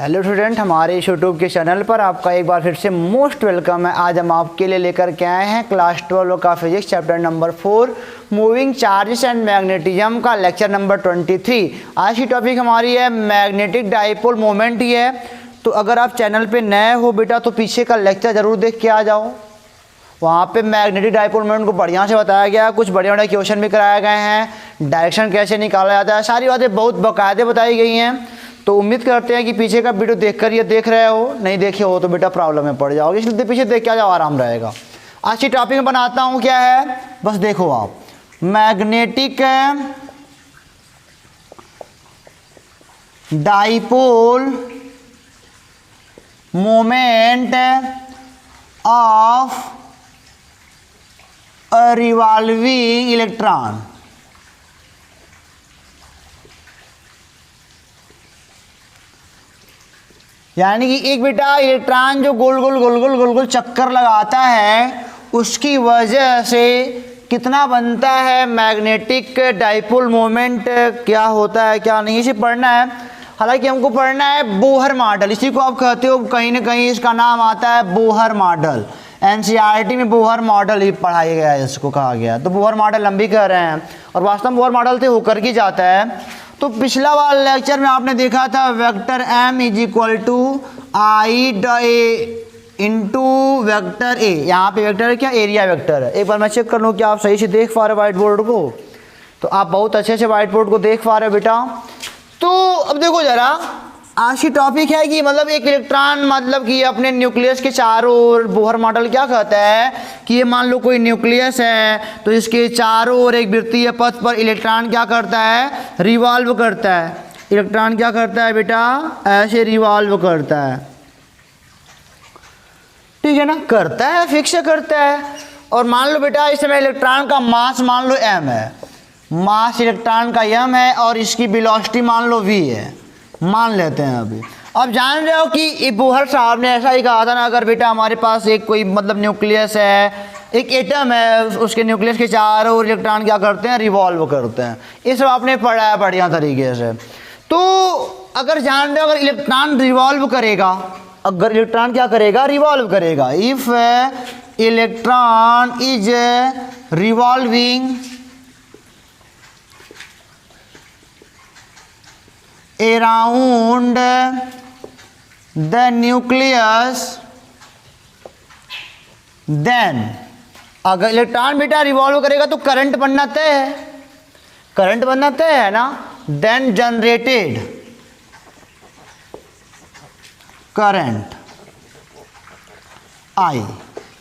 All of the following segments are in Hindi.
हेलो स्टूडेंट, हमारे इस यूट्यूब के चैनल पर आपका एक बार फिर से मोस्ट वेलकम है। आज हम आपके लिए लेकर के आए हैं क्लास 12 का physics chapter number 4 moving charges and magnetism का लेक्चर नंबर 23। आज की टॉपिक हमारी है मैग्नेटिक डाइपोल मोमेंट ही है। तो अगर आप चैनल पे नए हो बेटा तो पीछे का लेक्चर ज़रूर देख के आ जाओ। वहाँ पे मैग्नेटिक डाइपोल मोमेंट को बढ़िया से बताया गया है, कुछ बड़े क्वेश्चन भी कराए गए हैं, डायरेक्शन कैसे निकाला जाता है, सारी बातें बहुत बाकायदे बताई गई हैं। तो उम्मीद करते हैं कि पीछे का वीडियो देखकर ये देख रहे हो, नहीं देखे हो तो बेटा प्रॉब्लम में पड़ जाओगे, इसलिए पीछे देख के आ जाओ, आराम रहेगा। आज की टॉपिक में बनाता हूँ क्या है, बस देखो आप, magnetic dipole moment of a revolving electron. यानी कि एक बेटा इलेक्ट्रॉन जो गोल गोल चक्कर लगाता है, उसकी वजह से कितना बनता है मैग्नेटिक डाइपोल मोमेंट, क्या होता है क्या नहीं, इसे पढ़ना है। हालांकि हमको पढ़ना है बोहर मॉडल, इसी को आप कहते हो कहीं ना कहीं इसका नाम आता है बोहर मॉडल। एनसीईआरटी में बोहर मॉडल ही पढ़ाया गया है, इसको कहा गया। तो बोहर मॉडल हम भी कह रहे हैं और वास्तव में बोहर मॉडल से होकर के जाता है। तो पिछला वाला लेक्चर में आपने देखा था vector m is equal to I into vector A. यहाँ पे वेक्टर है क्या, एरिया वेक्टर है। एक बार मैं चेक कर लूँ कि आप सही से देख पा रहे हो व्हाइट बोर्ड को। तो आप बहुत अच्छे से व्हाइट बोर्ड को देख पा रहे हो बेटा। तो अब देखो जरा, आज की टॉपिक है कि मतलब एक इलेक्ट्रॉन मतलब कि अपने न्यूक्लियस के चारों ओर, बोहर मॉडल क्या कहता है कि ये मान लो कोई न्यूक्लियस है तो इसके चारों ओर एक वृत्तीय पथ पर इलेक्ट्रॉन क्या करता है, रिवॉल्व करता है। इलेक्ट्रॉन क्या करता है बेटा, ऐसे रिवॉल्व करता है, ठीक है ना, करता है, फिक्स करता है। और मान लो बेटा इस समय इलेक्ट्रॉन का मास मान लो m है, मास इलेक्ट्रॉन का m है और इसकी वेलोसिटी मान लो v है, मान लेते हैं अभी। अब जान रहे हो कि बोहर साहब ने ऐसा ही कहा था ना, अगर बेटा हमारे पास एक कोई मतलब न्यूक्लियस है, एक एटम है, उसके न्यूक्लियस के चारों ओर इलेक्ट्रॉन क्या करते हैं, रिवॉल्व करते हैं। ये सब आपने पढ़ा है बढ़िया तरीके से। तो अगर जान रहे हो अगर इलेक्ट्रॉन रिवॉल्व करेगा, अगर इलेक्ट्रॉन क्या करेगा, रिवॉल्व करेगा, if electron is revolving around the nucleus, then अगर इलेक्ट्रॉन बेटा रिवॉल्व करेगा तो करंट बनना तय है, करंट बनना तय है ना। then generated करंट I,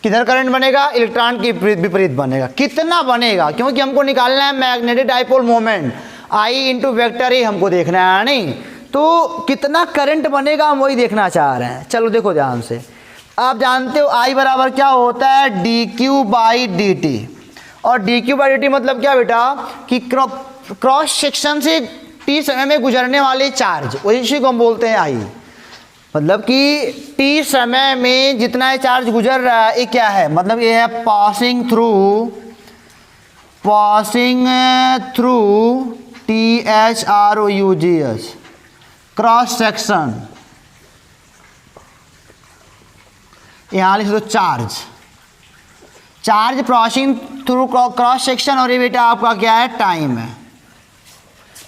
किधर करंट बनेगा, इलेक्ट्रॉन के विपरीत बनेगा। कितना बनेगा, क्योंकि हमको निकालना है मैग्नेटिक डाइपोल मोमेंट, आई इंटू वेक्टर ए हमको देखना है नहीं। तो कितना करंट बनेगा हम वही देखना चाह रहे हैं। चलो देखो ध्यान से, आप जानते हो आई बराबर क्या होता है, D Q by D T. और D Q by D T मतलब क्या बेटा कि क्रॉस सेक्शन से टी समय में गुजरने वाले चार्ज, वही को हम बोलते हैं आई। मतलब कि टी समय में जितना चार्ज गुजर रहा है ये क्या है, मतलब ये है passing through THROUGS cross section, यहाँ लिख दो charge passing through cross section. और ये बेटा आपका क्या है, टाइम है।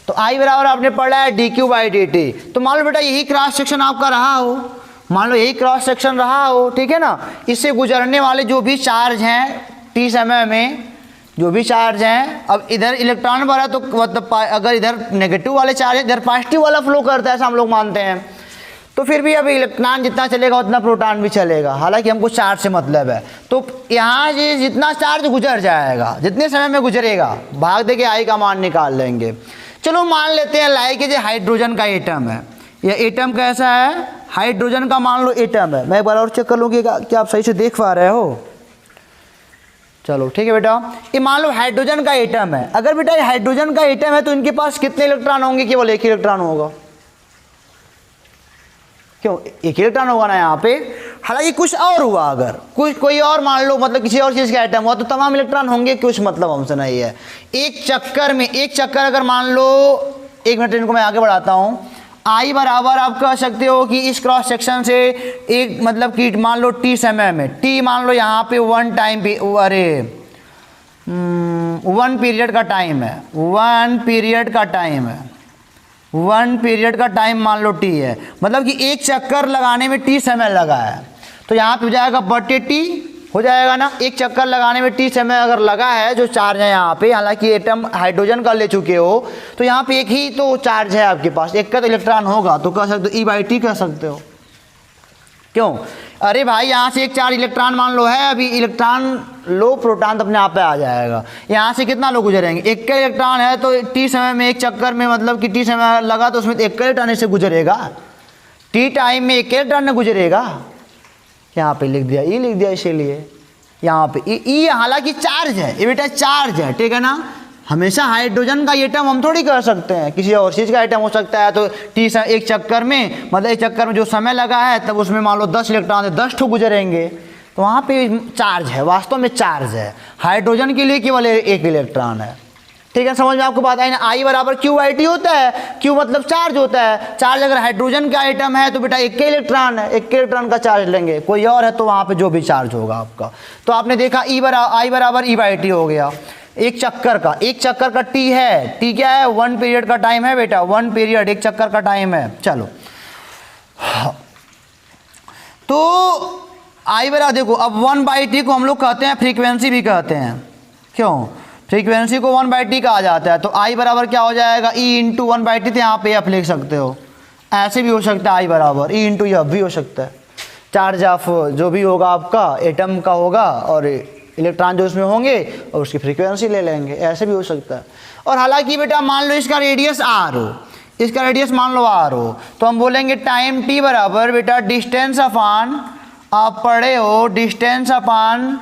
तो आई बराबर आपने पढ़ा है D Q by D T. तो मान लो बेटा यही क्रॉस सेक्शन आपका रहा हो, मान लो यही क्रॉस सेक्शन रहा हो, ठीक है ना। इससे गुजरने वाले जो भी चार्ज हैं टी समय में, जो भी चार्ज हैं, अब इधर इलेक्ट्रॉन भरा तो मतलब अगर इधर नेगेटिव वाले चार्ज है, इधर पॉजिटिव वाला फ्लो करता है, ऐसा हम लोग मानते हैं। तो फिर भी अब इलेक्ट्रॉन जितना चलेगा उतना प्रोटॉन भी चलेगा, हालांकि हमको चार्ज से मतलब है। तो यहाँ से जितना चार्ज गुजर जाएगा, जितने समय में गुजरेगा, भाग दे के आई का मान निकाल लेंगे। चलो मान लेते हैं लाइक ये हाइड्रोजन का एटम है, यह एटम कैसा है, हाइड्रोजन का मान लो एटम है। मैं एक बार और चेक कर लूँगी क्या आप सही से देख पा रहे हो। चलो ठीक है बेटा, ये मान लो हाइड्रोजन का एटम है। अगर बेटा ये हाइड्रोजन का एटम है तो इनके पास कितने इलेक्ट्रॉन होंगे, केवल एक ही इलेक्ट्रॉन होगा। क्यों, एक इलेक्ट्रॉन होगा ना यहाँ पे। हालांकि कुछ और हुआ, अगर कोई और मान लो मतलब किसी और चीज़ का एटम हुआ तो तमाम इलेक्ट्रॉन होंगे, कुछ मतलब हमसे नहीं है। एक चक्कर अगर मान लो, एक मिनट इनको मैं आगे बढ़ाता हूँ। आई बराबर आप कह सकते हो कि इस क्रॉस सेक्शन से एक मतलब कि मान लो टी समय में, टी मान लो यहाँ पे 1 टाइम पे, अरे 1 पीरियड का टाइम है, 1 पीरियड का टाइम है, 1 पीरियड का टाइम मान लो टी है, मतलब कि एक चक्कर लगाने में टी समय लगा है, तो यहाँ पे हो जाएगा बटे टी हो जाएगा ना। एक चक्कर लगाने में टी समय अगर लगा है, जो चार्ज है यहाँ पे, हालांकि एटम हाइड्रोजन का ले चुके हो, तो यहाँ पे एक ही तो चार्ज है आपके पास, एक का तो इलेक्ट्रॉन होगा, तो कह सकते हो E/T कह सकते हो। क्यों? अरे भाई यहाँ से एक चार्ज इलेक्ट्रॉन मान लो है, अभी इलेक्ट्रॉन लो, प्रोटॉन तो अपने आप पे आ जाएगा। यहाँ से कितना लोग गुजरेंगे, एक का इलेक्ट्रॉन है, तो टी समय में एक चक्कर में मतलब कि टी समय लगा तो उसमें एक का इलेक्ट्रॉन से गुजरेगा, टी टाइम में एक इलेक्ट्रॉन ने गुजरेगा। यहाँ पे लिख दिया, ई लिख दिया, इसीलिए यहाँ पे ई हालांकि चार्ज है, ये बेटा चार्ज है, ठीक है ना। हमेशा हाइड्रोजन का एटम हम थोड़ी कर सकते हैं, किसी और चीज़ का एटम हो सकता है। तो टी एक चक्कर में मतलब एक चक्कर में जो समय लगा है, तब उसमें मान लो 10 इलेक्ट्रॉन है, 10 ठो गुजरेंगे, तो वहाँ पे चार्ज है, वास्तव में चार्ज है। हाइड्रोजन के लिए केवल एक इलेक्ट्रॉन है, ठीक है। समझ में आपको बात आई ना। आई बराबर Q/T होता है, Q मतलब चार्ज होता है। चार्ज अगर हाइड्रोजन का आइटम है तो बेटा एक के इलेक्ट्रॉन है, एक के इलेक्ट्रॉन का चार्ज लेंगे, कोई और है तो वहाँ पे जो भी चार्ज होगा आपका। तो आपने देखा आई बराबर E/T हो गया। एक चक्कर का टी है, टी क्या है, 1 पीरियड का टाइम है बेटा, 1 पीरियड एक चक्कर का टाइम है। चलो तो आई बराबर देखो, अब 1/T को हम लोग कहते हैं फ्रीक्वेंसी भी कहते हैं। क्यों? फ्रीक्वेंसी को 1/T कहा जाता है। तो आई बराबर क्या हो जाएगा, E × 1/T, तो यहाँ पे एफ लिख सकते हो, ऐसे भी हो सकता है। आई बराबर E × एफ भी हो सकता है। चार्ज ऑफ जो भी होगा आपका एटम का होगा और इलेक्ट्रॉन जो उसमें होंगे और उसकी फ्रीक्वेंसी ले लेंगे, ऐसे भी हो सकता है। और हालांकि बेटा मान लो इसका रेडियस आर हो, इसका रेडियस मान लो आर हो, तो हम बोलेंगे टाइम टी बराबर बेटा डिस्टेंस अपॉन, आप पढ़े हो डिस्टेंस अपॉन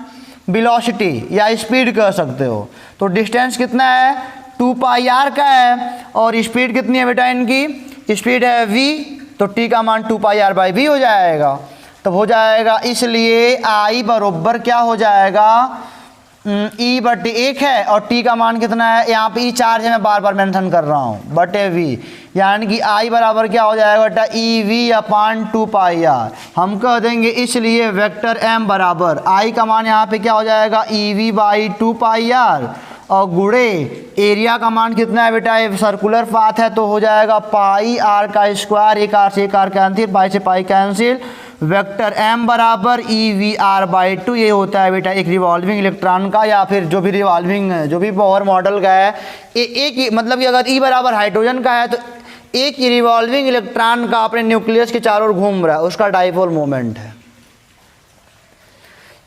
वेलोसिटी या स्पीड कह सकते हो। तो डिस्टेंस कितना है, 2πr का है, और स्पीड कितनी है बेटा, इनकी स्पीड है v, तो t का मान 2πr/v हो जाएगा। तब हो जाएगा, इसलिए I बरोबर क्या हो जाएगा, E/1 है, और t का मान कितना है, यहाँ पे E चार्ज है, मैं बार बार मेंशन कर रहा हूँ, बटे v, यानी कि I बराबर क्या हो जाएगा बेटा, EV/2πr। हम कह देंगे इसलिए वेक्टर m बराबर I का मान यहाँ पे क्या हो जाएगा, EV/2πr, और गुणे एरिया का मान कितना है बेटा, ये सर्कुलर पाथ है, तो हो जाएगा πr², एक r से एक r कैंसिल, पाई से पाई कैंसिल, वेक्टर m बराबर EVr/2। ये होता है बेटा एक रिवॉल्विंग इलेक्ट्रॉन का, या फिर जो भी रिवॉल्विंग जो भी पावर मॉडल का है, एक मतलब कि अगर E बराबर हाइड्रोजन का है तो एक रिवॉल्विंग इलेक्ट्रॉन का अपने न्यूक्लियस के चारों ओर घूम रहा है, उसका डाइपोल मोमेंट है।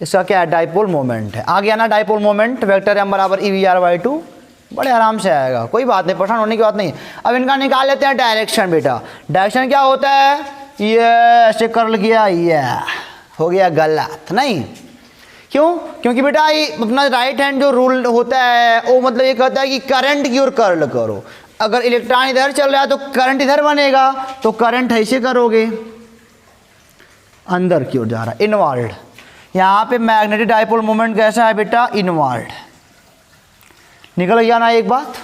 इसका क्या है, डाइपोल मोमेंट है। आ गया ना डाइपोल मोमेंट, वेक्टर m बराबर EVr/2, बड़े आराम से आएगा, कोई बात नहीं, परेशान होने की बात नहीं। अब इनका निकाल लेते हैं डायरेक्शन। बेटा डायरेक्शन क्या होता है, ये ऐसे कर किया, ये हो गया गलत, नहीं क्यों, क्योंकि बेटा ये अपना राइट हैंड जो रूल होता है वो मतलब ये कहता है कि करंट की ओर कर्ल करो। अगर इलेक्ट्रॉन इधर चल रहा है तो करंट इधर बनेगा, तो करंट ऐसे करोगे, अंदर की ओर जा रहा है, इनवर्ड। यहाँ पे मैग्नेटिक डाइपोल मोमेंट कैसा है बेटा, इनवर्ड। निकल गया ना एक बात,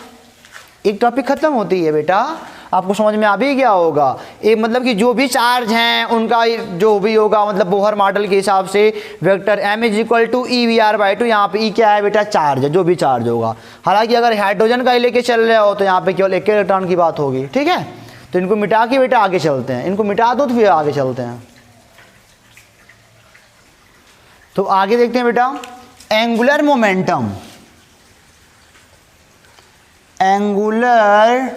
एक टॉपिक खत्म होती है बेटा, आपको समझ में आ भी गया होगा। एक मतलब कि जो भी चार्ज हैं उनका जो भी होगा मतलब बोहर मॉडल के हिसाब से वेक्टर m = EVr/2। यहाँ पे E क्या है बेटा, चार्ज है, जो भी चार्ज होगा। हालांकि अगर हाइड्रोजन का ही लेके चल रहे हो तो यहाँ पे केवल एक इलेक्ट्रॉन की बात होगी, ठीक है। तो इनको मिटा के बेटा आगे चलते हैं, इनको मिटा दो तो फिर आगे चलते हैं। तो आगे देखते हैं बेटा, angular momentum, angular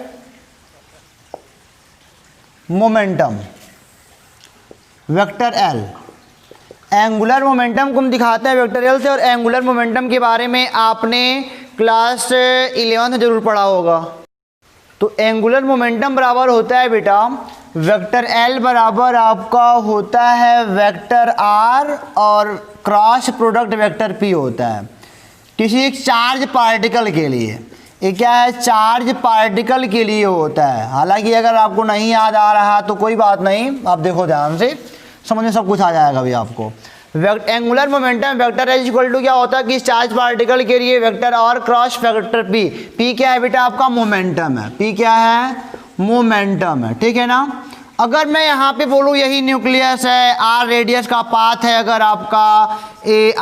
momentum vector L. Angular momentum को हम दिखाते हैं वेक्टर एल से, और एंगुलर मोमेंटम के बारे में आपने क्लास 11 में जरूर पढ़ा होगा। तो एंगुलर मोमेंटम बराबर होता है बेटा वेक्टर एल बराबर आपका होता है वेक्टर आर, और क्रॉस प्रोडक्ट वेक्टर पी होता है किसी एक चार्ज पार्टिकल के लिए। ये क्या है, चार्ज पार्टिकल के लिए होता है। हालांकि अगर आपको नहीं याद आ रहा तो कोई बात नहीं, आप देखो ध्यान से, समझ में सब कुछ आ जाएगा अभी आपको। Angular momentum vector L equal to क्या होता है कि चार्ज पार्टिकल के लिए वेक्टर और क्रॉस वेक्टर पी। पी क्या है बेटा, आपका मोमेंटम है। पी क्या है, मोमेंटम है, ठीक है ना। अगर मैं यहाँ पे बोलूँ यही न्यूक्लियस है, आर रेडियस का पाथ है, अगर आपका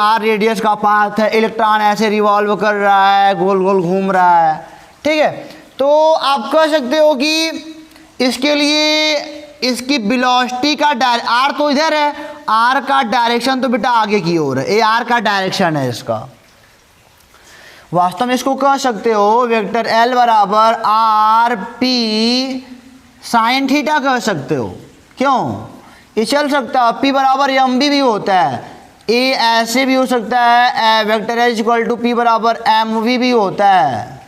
आर रेडियस का पाथ है, इलेक्ट्रॉन ऐसे रिवॉल्व कर रहा है, गोल गोल घूम रहा है, ठीक है, तो आप कह सकते हो कि इसके लिए इसकी वेलोसिटी का आर तो इधर है, आर का डायरेक्शन तो बेटा आगे की ओर है, ये आर का डायरेक्शन है इसका। वास्तव में इसको कह सकते हो वेक्टर एल बराबर आर पी साइन थीटा कह सकते हो। क्यों? ये चल सकता है, पी बराबर एम भी होता है, ए ऐसे भी हो सकता है, vector H equal to P बराबर एम भी होता है,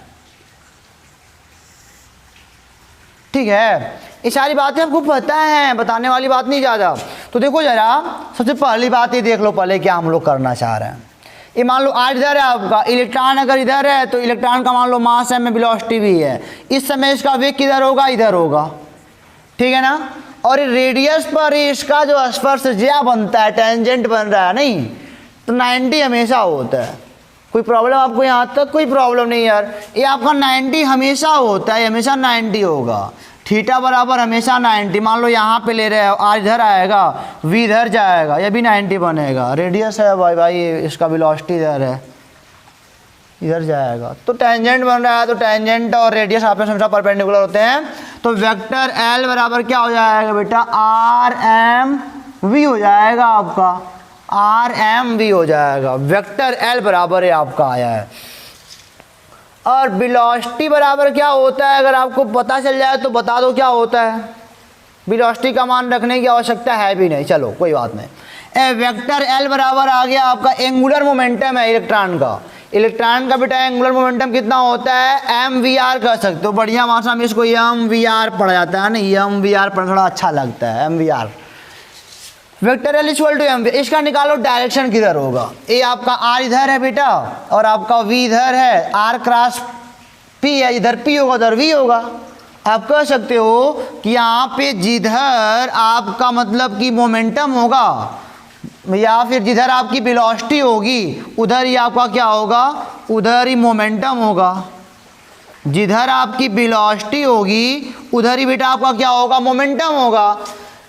ठीक है। ये सारी बातें आपको पता है, बताने वाली बात नहीं ज़्यादा। तो देखो जरा, सबसे पहली बात ये देख लो पहले क्या हम लोग करना चाह रहे हैं। ये मान लो आज इधर है आपका इलेक्ट्रॉन, अगर इधर है तो इलेक्ट्रॉन का मान लो मास है में वेलोसिटी भी है, इस समय इसका वेग किधर होगा, इधर होगा, ठीक है ना। और रेडियस पर इसका जो स्पर्शज्या बनता है, टेंजेंट बन रहा है नहीं, तो 90 हमेशा होता है। कोई प्रॉब्लम आपको यहाँ तक? कोई प्रॉब्लम नहीं यार, ये आपका 90 हमेशा होता है, हमेशा 90 होगा। थीटा बराबर हमेशा 90, मान लो यहाँ पे ले रहे हो, आर इधर आएगा, वी इधर जाएगा, ये भी 90 बनेगा। रेडियस है भाई इसका वेलोसिटी इधर है, इधर जाएगा, तो टेंजेंट बन रहा है, तो टेंजेंट और रेडियस आपस में हमेशा परपेंडिकुलर होते हैं। तो वेक्टर एल बराबर क्या हो जाएगा बेटा, आर एम वी हो जाएगा आपका, आर एम वी हो जाएगा। वेक्टर एल बराबर है आपका आया है। और वेलोसिटी बराबर क्या होता है, अगर आपको पता चल जाए तो बता दो क्या होता है। वेलोसिटी का मान रखने की आवश्यकता है भी नहीं, चलो कोई बात नहीं। वेक्टर एल बराबर आ गया आपका एंगुलर मोमेंटम है इलेक्ट्रॉन का। इलेक्ट्रॉन का बेटा एंगुलर मोमेंटम कितना होता है, एम वी आर कह सकते हो, बढ़िया भाषा में इसको एम वी आर पढ़ा जाता है ना, एम वी आर पढ़ना थोड़ा अच्छा लगता है, M V R. Vector L equal to M V, इसका निकालो डायरेक्शन किधर होगा। ये आपका आर इधर है बेटा और आपका वी इधर है, आर क्रॉस पी है, इधर पी होगा उधर वी होगा। आप कह सकते हो कि यहाँ पे जिधर आपका मतलब कि मोमेंटम होगा या फिर जिधर आपकी वेलोसिटी होगी उधर ही आपका क्या होगा, उधर ही मोमेंटम होगा। जिधर आपकी वेलोसिटी होगी उधर ही बेटा आपका क्या होगा, मोमेंटम होगा।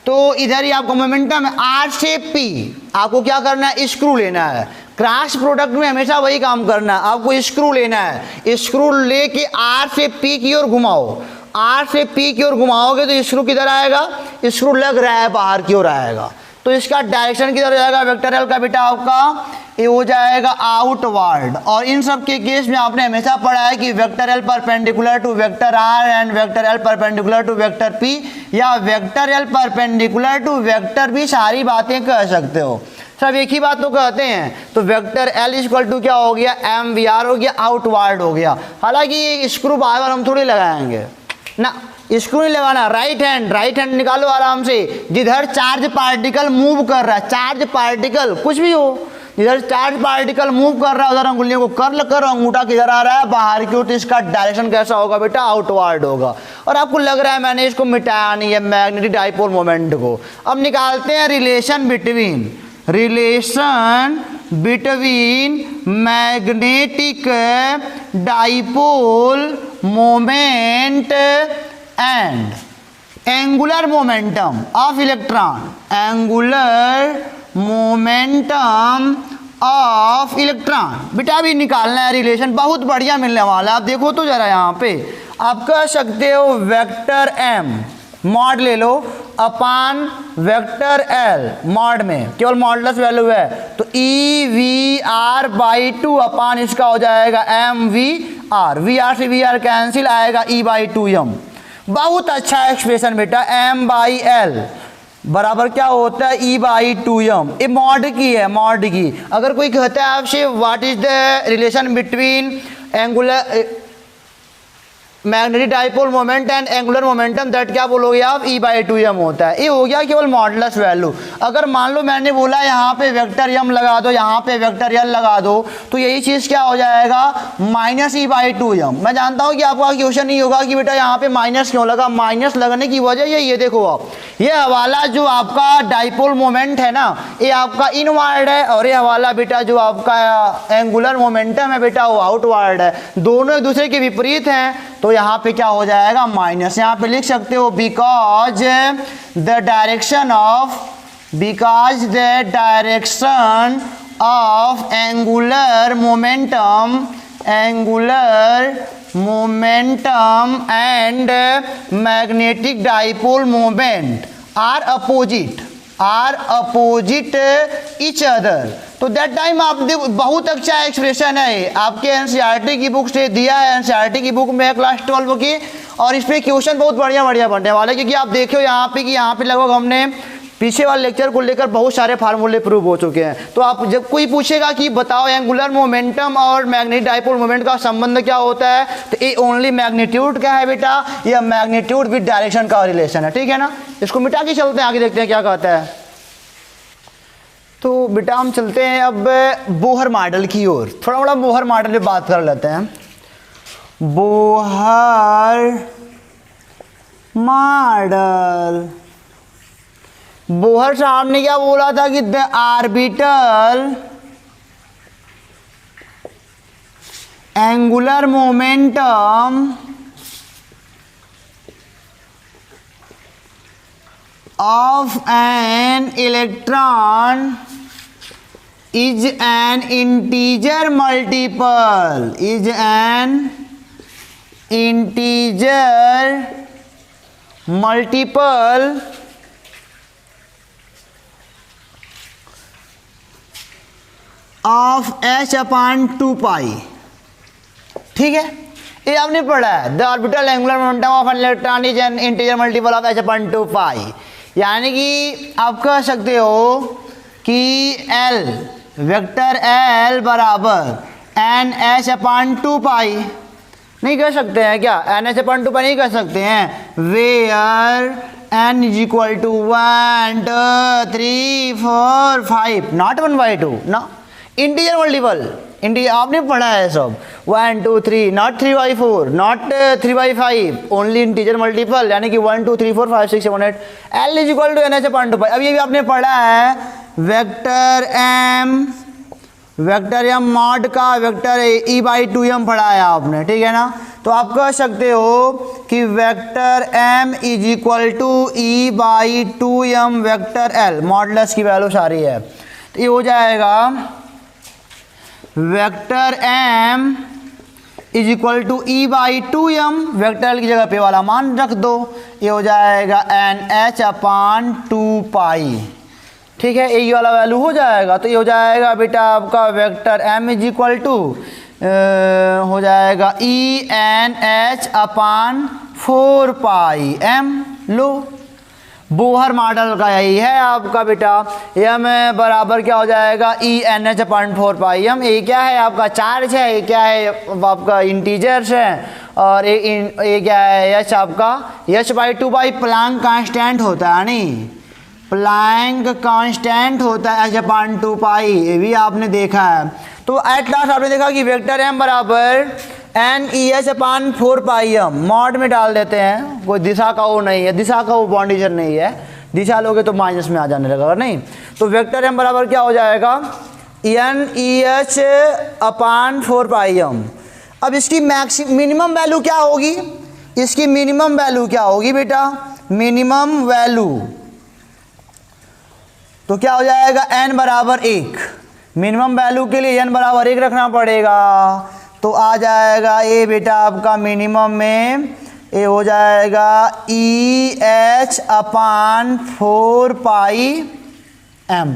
तो इधर ही आपका मोमेंटम है। आर से पी आपको क्या करना है, स्क्रू लेना है। क्रॉस प्रोडक्ट में हमेशा वही काम करना है, आपको स्क्रू लेना है। स्क्रू लेके आर से पी की ओर घुमाओ, आर से पी की ओर घुमाओगे तो स्क्रू किधर आएगा, स्क्रू लग रहा है बाहर की ओर आएगा, तो इसका डायरेक्शन किधर हो जाएगा, वेक्टर एल का बेटा आपका ये हो जाएगा आउटवर्ड। और इन सब के केस में आपने हमेशा पढ़ा है कि vector L perpendicular to vector R and vector L perpendicular to vector P या vector L perpendicular to vector भी, सारी बातें कह सकते हो, सब एक ही बात तो कहते हैं। तो वेक्टर एल इक्वल टू क्या हो गया, एम वी आर हो गया, आउटवर्ड हो गया। हालांकि ये स्क्रू बार बार हम थोड़ी लगाएंगे ना, स्क्रू नहीं लगाना। राइट हैंड निकालो आराम से, जिधर चार्ज पार्टिकल मूव कर रहा है, चार्ज पार्टिकल कुछ भी हो, जिधर चार्ज पार्टिकल मूव कर रहा है उधर अंगुलियों को कर्ल करो, अंगूठा किधर आ रहा है, बाहर की ओर, तो इसका डायरेक्शन कैसा होगा बेटा, आउटवर्ड होगा। और आपको लग रहा है मैंने इसको मिटाया नहीं है मैग्नेटिक डाइपोल मोमेंट को। अब निकालते हैं relation between magnetic dipole moment and angular momentum of electron, angular momentum of electron. बेटा अभी निकालना है रिलेशन, बहुत बढ़िया मिलने वाला है। आप देखो तो जरा यहाँ पे आप कह सकते हो वेक्टर एम मॉड ले लो अपान वेक्टर एल, मॉड में केवल मॉडुलस वैल्यू है, तो E V R by 2 upon इसका हो जाएगा M V R, V R से वी आर कैंसिल आएगा, ई बाई 2 एम। बहुत अच्छा एक्सप्रेशन बेटा, एम बाई एल बराबर क्या होता है, ई बाई 2 एम। ये मॉड की है, मॉड की। अगर कोई कहता है आपसे what is the relation between angular magnetic dipole moment and angular momentum, that क्या बोलोगे आप, ई बाई 2 एम होता है। ये हो गया केवल मॉडुलस वैल्यू। अगर मान लो मैंने बोला यहाँ पे वेक्टर एम लगा दो, यहाँ पे वेक्टर एल लगा दो, तो यही चीज़ क्या हो जाएगा, माइनस ई बाई 2 एम। मैं जानता हूँ कि आपका क्वेश्चन नहीं होगा कि बेटा यहाँ पे माइनस क्यों लगा। माइनस लगने की वजह ये देखो आप, ये हवाला जो आपका डाइपोल मोमेंट है ना, ये आपका इनवर्ड है, और ये हवाला बेटा जो आपका एंगुलर मोमेंटम है बेटा वो आउटवर्ड है। दोनों एक दूसरे के विपरीत हैं, तो यहाँ पे क्या हो जाएगा माइनस। यहाँ पे लिख सकते हो because the direction of angular momentum and magnetic dipole moment are opposite each other. तो दैट टाइम आप देखो बहुत अच्छा एक्सप्रेशन है, आपके एनसीईआरटी की बुक से दिया है, एनसीईआरटी की बुक में क्लास 12 की, और इस पे क्वेश्चन बहुत बढ़िया बनने वाले, क्योंकि आप देखो यहाँ पे कि यहाँ पे लगभग हमने पीछे वाले लेक्चर को लेकर बहुत सारे फार्मूले प्रूव हो चुके हैं। तो आप जब कोई पूछेगा कि बताओ एंगुलर मोमेंटम और मैग्नेटिक डाइपोल मोमेंट का संबंध क्या होता है, तो ये ओनली मैग्नीट्यूड का है बेटा, यह मैग्नीट्यूड विद डायरेक्शन का रिलेशन है, ठीक है ना। इसको मिटा के चलते हैं, आगे देखते हैं क्या कहता है। तो बेटा हम चलते हैं अब बोहर मॉडल की ओर, थोड़ा बड़ा बोहर मॉडल पे बात कर लेते हैं। बोहर मॉडल, बोहर साहब ने क्या बोला था कि the orbital angular momentum of an electron is an integer multiple of h/2 पाई, ठीक है। ये आपने पढ़ा है, the orbital angular momentum of an electron is an integer multiple of h/2 पाई। यानी कि आप कह सकते हो कि L वेक्टर L बराबर NH/2 पाई, नहीं कह सकते हैं क्या, NH/2 पाई नहीं कह सकते हैं, where n is equal to 1 2 3 4 5 not 1/2 ना, इंटीजर मल्टीपल, आपने पढ़ा है सब, 1 2 3 not 3/4 not 3/5, only integer multiple, यानी कि 1 2 3 4 5 6 7 8 L is equal to NH/2 pi. अब ये भी आपने पढ़ा है वेक्टर m मॉड का वेक्टर E/2m पढ़ा है आपने, ठीक है ना। तो आप कह सकते हो कि vector m is equal to E/2m vector L, modulus की वैल्यू सारी है, तो ये हो जाएगा vector m is equal to E/2m, vector L की जगह पे वाला मान रख दो, ये हो जाएगा NH/2 पाई, ठीक है, यही वाला वैल्यू हो जाएगा। तो ये हो जाएगा बेटा आपका vector m is equal to हो जाएगा ENH/4 पाई m। लो बोहर मॉडल का यही है आपका बेटा, m बराबर क्या हो जाएगा ENH/4 पाई m। ये क्या है आपका चार्ज है, ये क्या है आपका इंटीजर्स है, और ये क्या है h आपका h/2 पाई प्लैंक कांस्टेंट होता है, नहीं प्लैंक कांस्टेंट होता है h/2 पाई, ये भी आपने देखा है। तो एट लास्ट आपने देखा कि वेक्टर m बराबर NEH/4 पाई m, मॉड में डाल देते हैं, कोई दिशा का वो नहीं है, दिशा का वो बाउंडेशन नहीं है, दिशा लोगे तो माइनस में आ जाने लगेगा, नहीं। तो वेक्टर m बराबर क्या हो जाएगा NEH/4 पाई m। अब इसकी मिनिमम वैल्यू क्या होगी, इसकी मिनिमम वैल्यू क्या होगी बेटा, मिनिमम वैल्यू तो क्या हो जाएगा n बराबर 1, मिनिमम वैल्यु के लिए n बराबर 1 रखना पड़ेगा, तो आ जाएगा ये बेटा आपका मिनिमम में ये हो जाएगा EH/4 पाई m।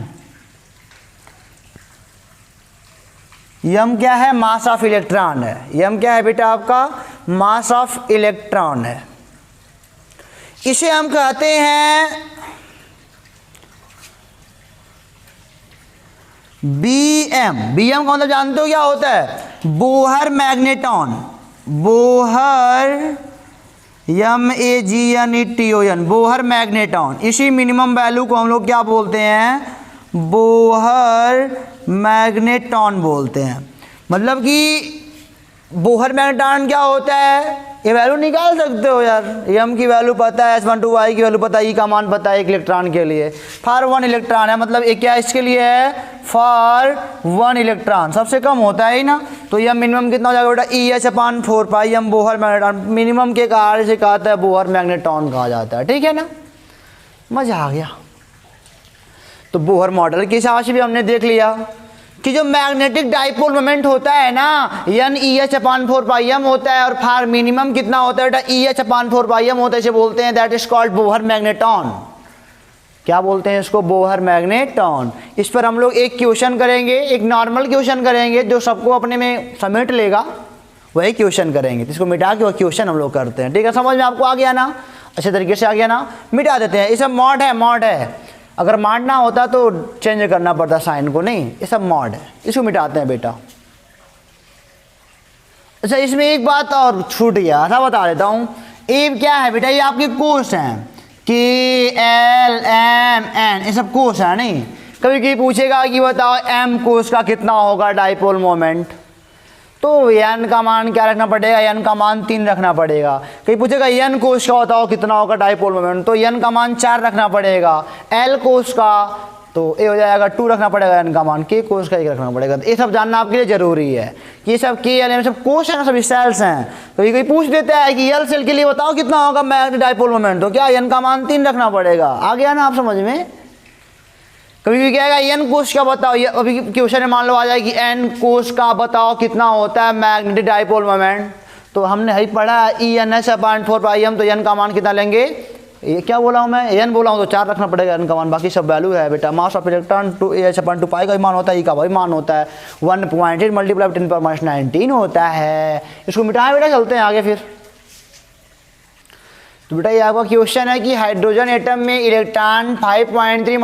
m क्या है, मास ऑफ इलेक्ट्रॉन है, m क्या है बेटा आपका मास ऑफ इलेक्ट्रॉन है, इसे हम कहते हैं BM का मतलब जानते हो क्या होता है, Bohr magneton, Bohr MAGNETON, Bohr magneton. इसी मिनिमम वैल्यू को हम लोग क्या बोलते हैं, बोहर मैग्नेटॉन बोलते हैं। मतलब कि बोहर मैग्नेटॉन क्या होता है, ये वैल्यू निकाल सकते हो यार, m की वैल्यू पता है, S12y की वैल्यू पता है, E का मान पता है एक इलेक्ट्रॉन के लिए। फॉर 1 इलेक्ट्रॉन है, मतलब ये क्या इसके लिए है, फॉर 1 इलेक्ट्रॉन, सबसे कम होता है ही ना। तो यह मिनिमम कितना हो जाएगा बेटा, EH/4πm बोहर मैग्नेट्रॉन, मिनिमम के कार्य से कहता है बोहर मैग्नेट्रॉन कहा जाता है, ठीक है ना, मजा आ गया। तो बोहर मॉडल के हिसाब से भी हमने देख लिया कि जो मैग्नेटिक डाइपोल मोमेंट होता है ना, NEH/4πm होता है, और फार मिनिमम कितना होता है बेटा, EH/4πm होता है, इसे बोलते हैं that is called Bohr magnetron. क्या बोलते हैं इसको, बोहर मैग्नेट्रॉन। इस पर हम लोग एक क्वेश्चन करेंगे, एक नॉर्मल क्वेश्चन करेंगे जो सबको अपने में समेट लेगा, वही क्वेश्चन करेंगे। तो इसको मिटा के वो क्वेश्चन हम लोग करते हैं, ठीक है, समझ में आपको आ गया ना, अच्छे तरीके से आ गया ना, मिटा देते हैं। ये सब मॉड है, मॉड है, अगर मॉड ना होता तो चेंज करना पड़ता साइन को, नहीं, ये सब मॉड है, इसको मिटाते हैं बेटा। अच्छा, इसमें एक बात और छूट गया था, बता देता हूँ। ये क्या है बेटा, ये आपके कोस हैं, KLMN, ये सब कोस है, नहीं। कभी कभी पूछेगा कि बताओ m कोस का कितना होगा डाइपोल मोमेंट, तो n का मान क्या रखना पड़ेगा, n का मान 3 रखना पड़ेगा। कहीं पूछेगा n कोस का बताओ कितना होगा डाइपोल मोमेंट, तो n का मान 4 रखना पड़ेगा। l कोस का तो ये हो जाएगा 2 रखना पड़ेगा, n का मान, k कोस का 1 रखना पड़ेगा। तो ये सब जानना आपके लिए जरूरी है कि ये सब KLM सब कोस है ना, सब सेल्स हैं। तो ये कोई पूछ देता है कि L सेल के लिए बताओ कितना होगा मैग्नेटिक डाइपोल मोमेंट, तो क्या n का मान 3 रखना पड़ेगा। आ गया ना आप समझ में। कभी भी क्या है n कोस का बताओ, ये अभी क्वेश्चन में मान लो आ जाए कि n कोस का बताओ कितना होता है मैग्नेटिक डाइपोल मोमेंट, तो हमने ही पढ़ा ENH/4πm, तो n का मान कितना लेंगे, ये क्या बोला हूँ मैं, n बोला हूँ तो 4 रखना पड़ेगा n का मान, बाकी सब वैल्यू है बेटा। मास ऑफ इलेक्ट्रॉन AH/2π का भी मान होता है, E का भी मान होता है, 1.8 × 10⁻19 होता है। इसको मिटाएं बेटा, चलते हैं आगे फिर। तो बेटा ये आपका क्वेश्चन है कि हाइड्रोजन एटम में इलेक्ट्रॉन 5.3 ×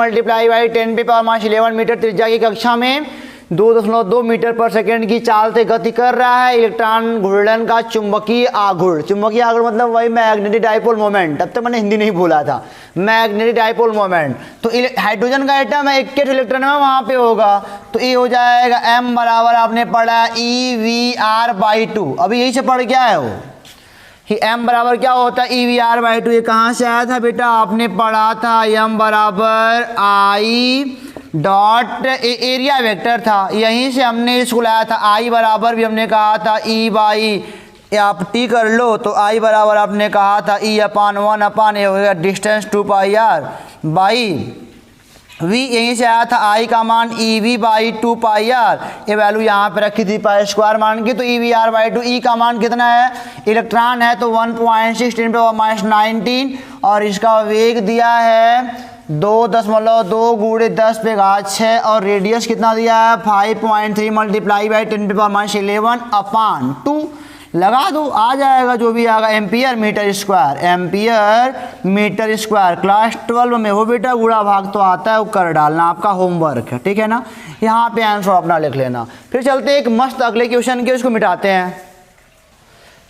10⁻11 मीटर त्रिज्या की कक्षा में 2.2 मीटर पर सेकेंड की चाल से गति कर रहा है। इलेक्ट्रॉन घूर्णन का चुंबकीय आघूर्ण, चुंबकीय आघूर्ण मतलब वही मैग्नेटिक डाइपोल मोमेंट, तब तक मैंने हिंदी नहीं बोला था, मैग्नेटिक डाइपोल मोमेंट। तो हाइड्रोजन का एटम है, 21 इलेक्ट्रॉन है वहाँ पे होगा, तो ये हो जाएगा m बराबर आपने पढ़ा EVR/2। अभी यही से पढ़ क्या है वो कि m बराबर क्या होता है, EVR/2। ये कहाँ से आया था बेटा, आपने पढ़ा था m बराबर I डॉट एरिया वेक्टर था, यहीं से हमने इसको लाया था। I बराबर भी हमने कहा था E/, आप टी कर लो, तो I बराबर आपने कहा था E/1 ये होगा डिस्टेंस 2πr बाई v, यहीं से आया था I का मान EV/2πr, ये वैल्यू यहाँ पे रखी थी π² मान की, तो EVR/2। E का मान कितना है, इलेक्ट्रॉन है तो 1.6 × 10⁻19, और इसका वेग दिया है 2.2 × 10⁻6, और रेडियस कितना दिया है 5.3 × 10⁻11/2। लगा दो, आ जाएगा जो भी आएगा, ampere metre square, ampere metre square. Class 12 में हो बेटा, गुणा भाग तो आता है, वो कर डालना, आपका होमवर्क है, ठीक है ना। यहाँ पे आंसर अपना लिख लेना। फिर चलते एक मस्त अगले क्वेश्चन के, उसको मिटाते हैं।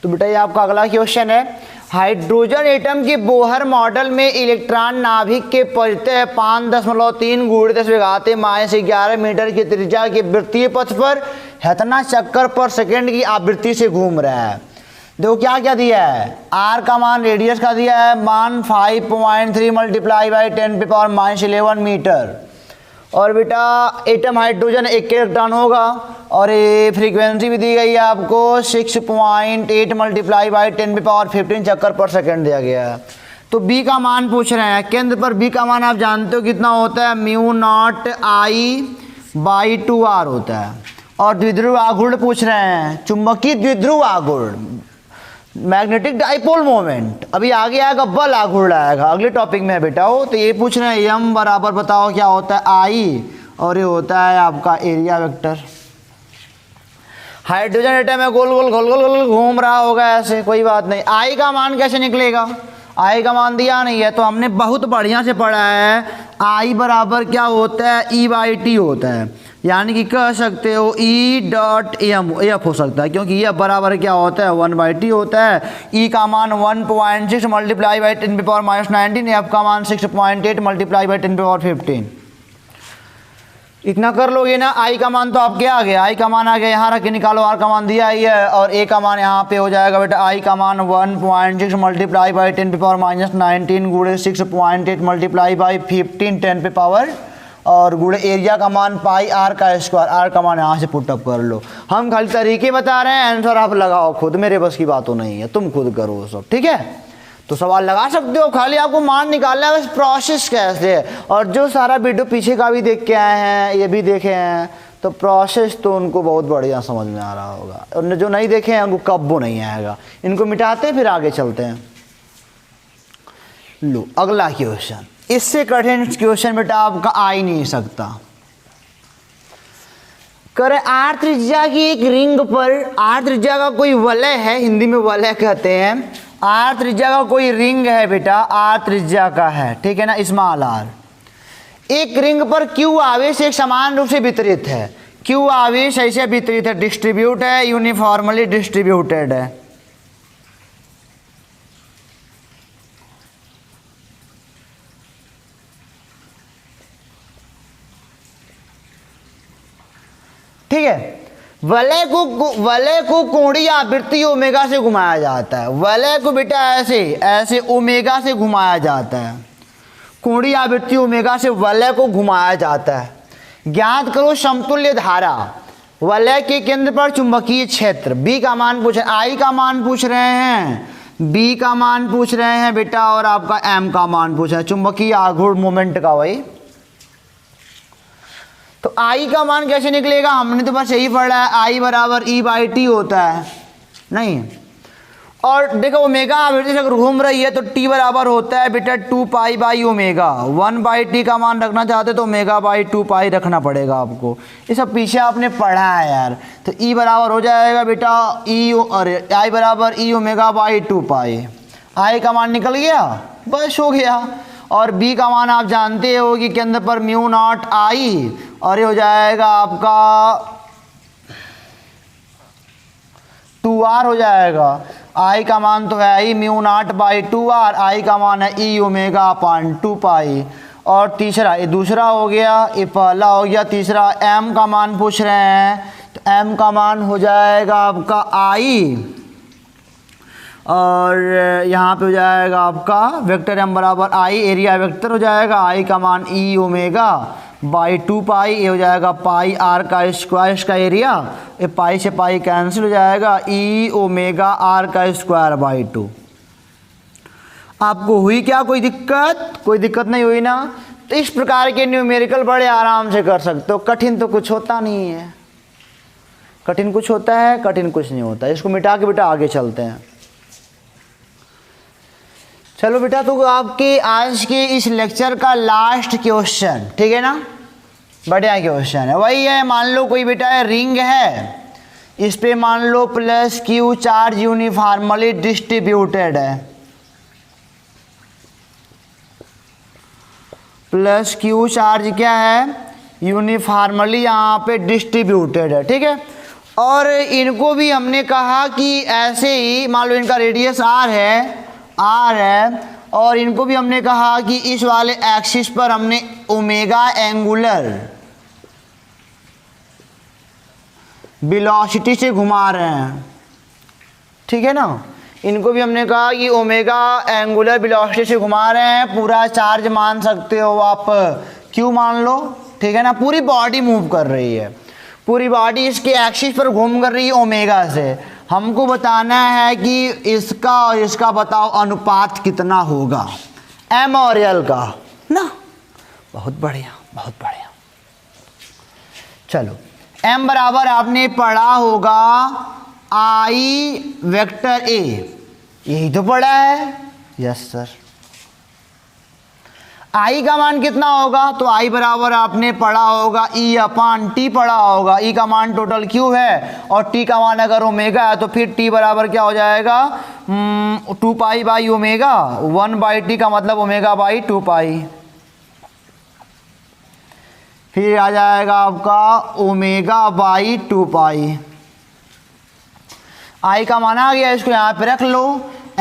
तो बेटा ये आपका अगला क्वेश्चन है, हाइड्रोजन एटम के बोहर मॉडल में इलेक्ट्रॉन नाभिक के परितः 5.3 × 10⁻11 मीटर की त्रिज्या के वृत्तीय पथ पर इतना चक्कर पर सेकंड की आवृत्ति से घूम रहा है। देखो क्या क्या दिया है, आर का मान, रेडियस का दिया है मान 5.3 × 10⁻11 मीटर, और बेटा एटम हाइड्रोजन 1 इलेक्ट्रॉन होगा, और ये फ्रीक्वेंसी भी दी गई है आपको 6.8 × 10⁻15 चक्कर पर सेकंड दिया गया है। तो बी का मान पूछ रहे हैं, केंद्र पर बी का मान आप जानते हो कितना होता है, μ0I/2r होता है। और द्विध्रुव आघूर्ण पूछ रहे हैं, चुंबकीय द्विध्रुव आघूर्ण, मैग्नेटिक डाइपोल मोमेंट। अभी आगे आएगा बल आघूर्ण आएगा, अगले टॉपिक में बेटा हो। तो ये पूछ रहे हैं m बराबर बताओ क्या होता है I, और ये होता है आपका एरिया वेक्टर। हाइड्रोजन एटम में गोल गोल गोल गोल गोल घूम रहा होगा ऐसे, कोई बात नहीं। I का मान कैसे निकलेगा, I का मान दिया नहीं है, तो हमने बहुत बढ़िया से पढ़ा है I बराबर क्या होता है, E/T होता है, यानी कि कह सकते हो E.m हो सकता है, क्योंकि यह बराबर क्या होता है 1/T होता है। E का मान 1.6 × 10⁻19, F का मान 6.8 × 10⁻15। इतना कर लोगे ना, आई का मान तो आपके आ गया, आई का मान आ गया, यहाँ रख के निकालो, आर का मान दिया ही है, और ए का मान यहाँ पे हो जाएगा बेटा आई का मान 1.6 मल्टीप्लाई बाई 10 पे पावर -19 गुणे 6.8 मल्टीप्लाई बाई 15 10 पे पावर और गुणे एरिया का मान पाई आर का स्क्वायर, आर का मान यहाँ से पुटअप कर लो। हम खाली तरीके बता रहे हैं, आंसर आप लगाओ खुद, मेरे बस की बात तो नहीं है, तुम खुद करो वो सब, ठीक है। तो सवाल लगा सकते हो, खाली आपको मान निकालना है, बस प्रोसेस कैसे है। और जो सारा वीडियो पीछे का भी देख के आए हैं, ये भी देखे हैं, तो प्रोसेस तो उनको बहुत बढ़िया समझ में आ रहा होगा, और जो नहीं देखे हैं उनको कब वो नहीं आएगा। इनको मिटाते हैं फिर आगे चलते हैं। लो अगला क्वेश्चन, इससे कठिन क्वेश्चन बेटा आपका आ ही नहीं सकता। करें आर त्रिज्या की एक रिंग पर, आर त्रिज्या का कोई वलय है, हिंदी में वलय कहते हैं, आर त्रिज्या का कोई रिंग है बेटा, आर त्रिज्या का है, ठीक है ना, स्मॉल आर। एक रिंग पर क्यू आवेश एक समान रूप से वितरित है, क्यू आवेश ऐसे वितरित है, डिस्ट्रीब्यूट है, यूनिफॉर्मली डिस्ट्रीब्यूटेड है। ठीक है, वलय को कोणीय आवृत्ति ओमेगा से घुमाया जाता है, वलय को बेटा ऐसे ऐसे ओमेगा से घुमाया जाता है, कोणीय आवृत्ति ओमेगा से वलय को घुमाया जाता है। ज्ञात करो समतुल्य धारा, वलय के केंद्र पर चुंबकीय क्षेत्र, बी का मान पूछ रहे हैं, आई का मान पूछ रहे हैं, बी का मान पूछ रहे हैं बेटा, और आपका एम का मान पूछ रहे हैं, चुंबकीय आघूर्ण मोमेंट का। वही तो आई का मान कैसे निकलेगा, हमने तो बस यही पढ़ा है, आई बराबर ई बाई टी होता है, नहीं। और देखो ओमेगा आवृत्ति से अगर घूम रही है तो टी बराबर होता है बेटा 2 pi by omega, 1 by T का मान रखना चाहते तो ओमेगा बाई 2 पाई रखना पड़ेगा आपको, ये सब पीछे आपने पढ़ा है यार। तो ई बराबर हो जाएगा बेटा ई, और आई बराबर ई ओमेगा बाई 2 पाई, आई का मान निकल गया, बस हो गया। और बी का मान आप जानते हो कि केंद्र पर म्यू नॉट आई, और ये हो जाएगा आपका 2r हो जाएगा। आई का मान तो है ही म्यू नॉट बाई 2r, आई का मान है ई ओमेगा अपान 2 पाई। और तीसरा, ये दूसरा हो गया, ये पहला हो गया, तीसरा m का मान पूछ रहे हैं, तो m का मान हो जाएगा आपका i, और यहाँ पे हो जाएगा आपका वेक्टर m बराबर i, एरिया वेक्टर हो जाएगा, i का मान ई ओमेगा बाई 2 पाई, ये हो जाएगा पाई आर का स्क्वायर, इसका एरिया, ये पाई से पाई कैंसिल हो जाएगा, ई ओमेगा आर का स्क्वायर बाई 2। आपको हुई क्या कोई दिक्कत? कोई दिक्कत नहीं हुई ना। तो इस प्रकार के न्यूमेरिकल बड़े आराम से कर सकते हो, कठिन तो कुछ होता नहीं है, कठिन कुछ होता है, कठिन कुछ नहीं होता। इसको मिटा के बेटा आगे चलते हैं। चलो बेटा, तो आपके आज के इस लेक्चर का लास्ट क्वेश्चन, ठीक है ना, बढ़िया क्वेश्चन है, वही है। मान लो कोई बेटा रिंग है, इस पे मान लो plus Q charge uniformly distributed है, प्लस क्यू चार्ज क्या है, यूनिफॉर्मली यहाँ पे डिस्ट्रीब्यूटेड है, ठीक है। और इनको भी हमने कहा कि ऐसे ही मान लो इनका रेडियस आर है, और इनको भी हमने कहा कि इस वाले एक्सिस पर हमने ओमेगा एंगुलर वेलोसिटी से घुमा रहे हैं, ठीक है ना। इनको भी हमने कहा कि ओमेगा एंगुलर वेलोसिटी से घुमा रहे हैं, पूरा चार्ज मान सकते हो आप, क्यू मान लो, ठीक है ना। पूरी बॉडी मूव कर रही है, पूरी बॉडी इसके एक्सिस पर घूम कर रही है ओमेगा से। हमको बताना है कि इसका और इसका बताओ अनुपात कितना होगा, एम और एल का ना। बहुत बढ़िया, बहुत बढ़िया। चलो, एम बराबर आपने पढ़ा होगा आई वेक्टर ए, यही तो पढ़ा है, यस सर। आई का मान कितना होगा, तो आई बराबर आपने पढ़ा होगा ई अपान टी पढ़ा होगा। ई का मान टोटल क्यू है, और टी का मान अगर ओमेगा है तो फिर टी बराबर क्या हो जाएगा, 2 pi by omega, 1 by T का मतलब ओमेगा बाई 2 पाई। फिर आ जाएगा आपका ओमेगा बाई 2 पाई। आई का मान आ गया, इसको यहाँ पे रख लो।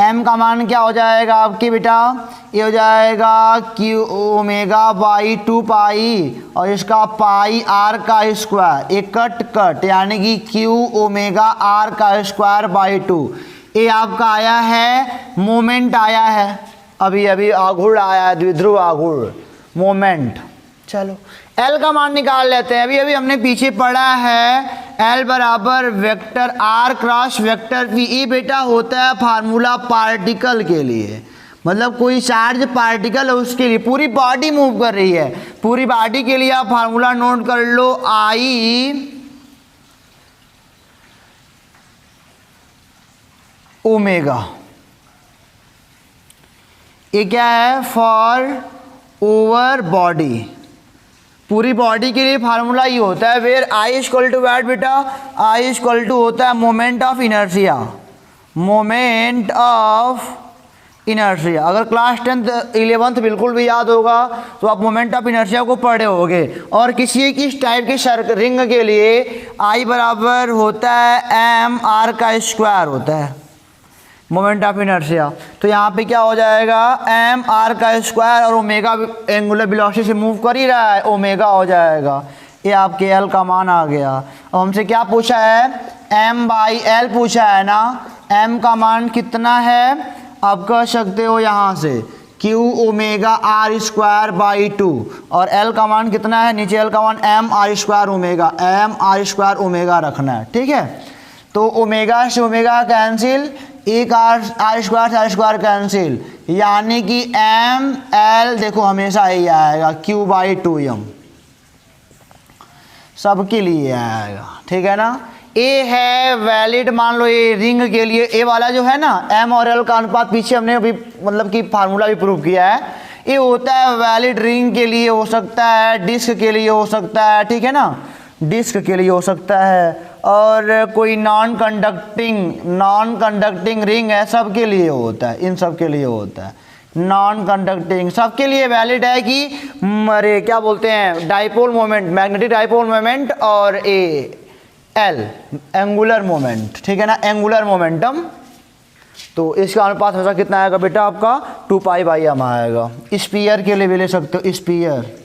m का मान क्या हो जाएगा आपकी बेटा, ये हो जाएगा क्यू ओमेगा बाई 2 पाई और इसका पाई r का स्क्वायर, एक कट कट यानी कि क्यू ओमेगा r का स्क्वायर बाई 2। ये आपका आया है मोमेंट, आया है अभी अभी आघूर्ण आया है, द्विध्रुव आघूर्ण मोमेंट। चलो L का मान निकाल लेते हैं। अभी अभी हमने पीछे पढ़ा है L बराबर vector R cross vector P। ये बेटा होता है फार्मूला पार्टिकल के लिए, मतलब कोई चार्ज पार्टिकल है उसके लिए, पूरी बॉडी मूव कर रही है, पूरी बॉडी के लिए आप फार्मूला नोट कर लो, I ओमेगा। ये क्या है, फॉर ओवर बॉडी, पूरी बॉडी के लिए फार्मूला ये होता है where I equal to what बेटा, I इक्वल टू होता है moment of inertia, moment of inertia. अगर क्लास 10th 11th बिल्कुल भी याद होगा तो आप मोमेंट ऑफ इनर्शिया को पढ़े होगे। और किसी इस टाइप के रिंग के लिए I बराबर होता है m r का स्क्वायर होता है, मोमेंट ऑफ इनर्शिया। तो यहाँ पे क्या हो जाएगा, एम आर का स्क्वायर और ओमेगा एंगुलर वेलोसिटी से मूव कर ही रहा है, ओमेगा हो जाएगा। ये आपके एल का मान आ गया। और हमसे क्या पूछा है, एम बाई एल पूछा है ना। एम का मान कितना है आप कह सकते हो यहाँ से Q omega R square by 2, और एल का मान कितना है नीचे, एल का मान M R square omega, M R square omega रखना है, ठीक है। तो ओमेगा से ओमेगा कैंसिल, एक आर स्क्वायर कैंसिल, यानी कि एम एल देखो हमेशा यही आएगा क्यू बाई 2m, सबके लिए आएगा, ठीक है ना। ए है वैलिड, मान लो ये रिंग के लिए ए वाला जो है ना, एम और एल का अनुपात पीछे हमने अभी मतलब कि फार्मूला भी प्रूव किया है, ये होता है वैलिड रिंग के लिए हो सकता है, डिस्क के लिए हो सकता है, ठीक है ना, डिस्क के लिए हो सकता है। और कोई नॉन कंडक्टिंग रिंग है, सबके लिए होता है, इन सब के लिए होता है। नॉन कंडक्टिंग सबके लिए वैलिड है कि अरे क्या बोलते हैं, dipole moment, magnetic dipole moment, और ए एल एंगुलर मोमेंट, ठीक है ना, एंगुलर मोमेंटम। तो इसका अनुपात हमेशा कितना आएगा बेटा आपका 2 पाई बाई m आएगा। स्पीयर के लिए भी ले सकते हो, स्पीयर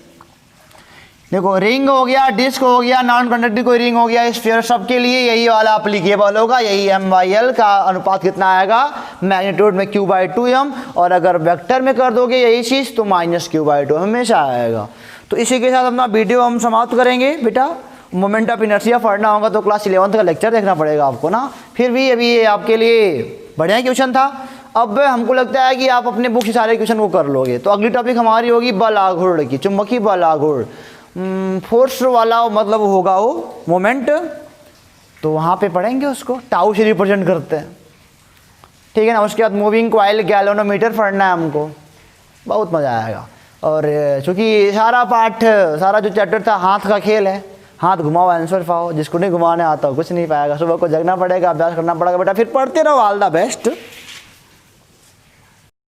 देखो, रिंग हो गया, डिस्क हो गया, नॉन कंडक्टिव कोई रिंग हो गया, स्फीयर, सबके लिए यही वाला एप्लीकेबल होगा, यही m बाई एल का अनुपात कितना आएगा मैग्नीट्यूड में q बाई 2m, और अगर वेक्टर में कर दोगे यही चीज़ तो माइनस q बाई 2 हमेशा आएगा। तो इसी के साथ अपना वीडियो हम समाप्त करेंगे बेटा। मोमेंट ऑफ इनर्शिया पढ़ना होगा तो क्लास 11th का लेक्चर देखना पड़ेगा आपको ना। फिर भी अभी ये आपके लिए बढ़िया क्वेश्चन था। अब हमको लगता है कि आप अपने बुक से सारे क्वेश्चन को कर लोगे। तो अगली टॉपिक हमारी होगी बल आघूर्ण की, चुंबकीय बल आघूर्ण, फोर्स वाला मतलब होगा वो मोमेंट, तो वहाँ पे पढ़ेंगे उसको, टाउ से रिप्रेजेंट करते हैं, ठीक है ना। उसके बाद मूविंग कॉइल गैल्वेनोमीटर पढ़ना है हमको, बहुत मज़ा आएगा। और चूँकि सारा पाठ, सारा जो चैप्टर था हाथ का खेल है, हाथ घुमाओ आंसर पाओ, जिसको नहीं घुमाने आता कुछ नहीं पाएगा। सुबह को जगना पड़ेगा, अभ्यास करना पड़ेगा बेटा, फिर पढ़ते रहो, ऑल द बेस्ट।